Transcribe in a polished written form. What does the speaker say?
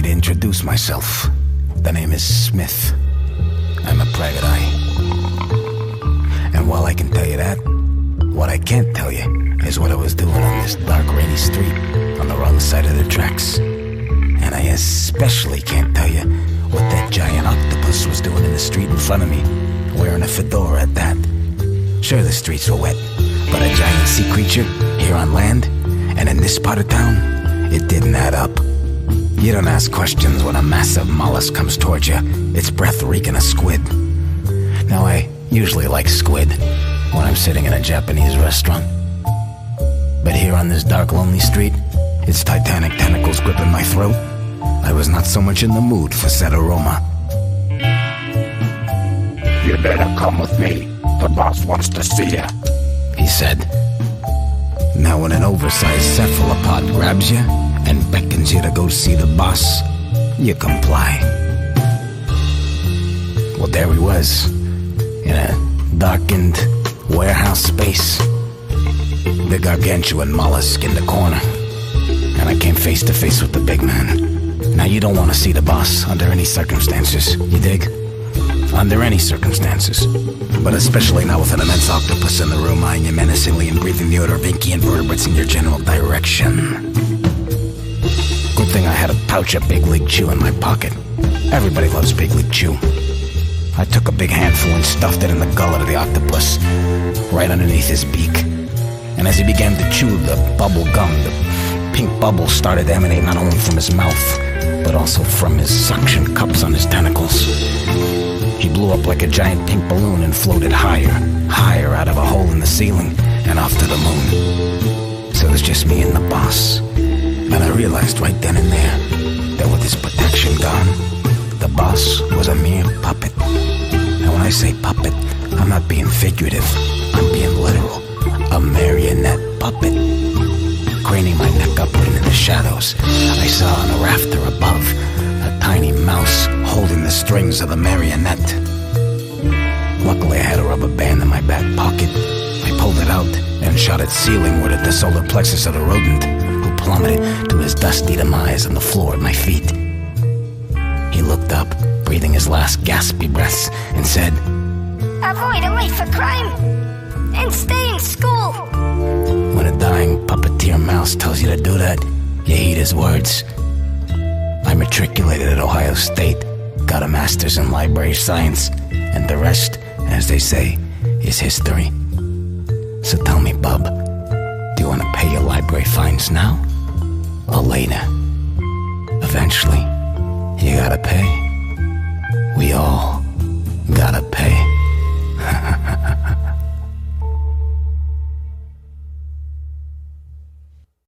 me to introduce myself. The name is Smith. I'm a private eye. And while I can tell you that, what I can't tell you is what I was doing on this dark, rainy street on the wrong side of the tracks. And I especially can't tell you what that giant octopus was doing in the street in front of me, wearing a fedora at that. Sure, the streets were wet, but a giant sea creature here on land, and in this part of town, it didn't add up. You don't ask questions when a massive mollusk comes towards you. Its breath reeking of squid. Now, I usually like squid when I'm sitting in a Japanese restaurant. But here on this dark, lonely street, its titanic tentacles gripping my throat, I was not so much in the mood for said aroma. You better come with me. The boss wants to see you, he said. Now when an oversized cephalopod grabs you and beckons you to go see the boss, you comply. Well, there he was, in a darkened warehouse space. The gargantuan mollusk in the corner. And I came face to face with the big man. Now you don't want to see the boss under any circumstances, you dig? Under any circumstances. But especially not with an immense octopus in the room eyeing you menacingly and breathing the odor of inky invertebrates in your general direction. Good thing I had a pouch of Big League Chew in my pocket. Everybody loves Big League Chew. I took a big handful and stuffed it in the gullet of the octopus, right underneath his beak. And as he began to chew the bubble gum, the pink bubbles started to emanate not only from his mouth, but also from his suction cups on his tentacles. He blew up like a giant pink balloon and floated higher, higher out of a hole in the ceiling and off to the moon. So it was just me and the boss. And I realized right then and there that with his protection gone, the boss was a mere puppet. And when I say puppet, I'm not being figurative, I'm being literal. A marionette puppet. Craning my neck upward into the shadows, I saw on a rafter above a tiny mouse holding the strings of the marionette. Luckily I had a rubber band in my back pocket. I pulled it out and shot it ceilingward at the solar plexus of the rodent, who plummeted to his dusty demise on the floor at my feet. He looked up, breathing his last gaspy breaths, and said, "Avoid a life of crime and stay in school." When a dying puppeteer mouse tells you to do that, you heed his words. I matriculated at Ohio State, got a master's in library science, and the rest, as they say, is history. So tell me, bub, do you want to pay your library fines now or later? Eventually, you gotta pay. We all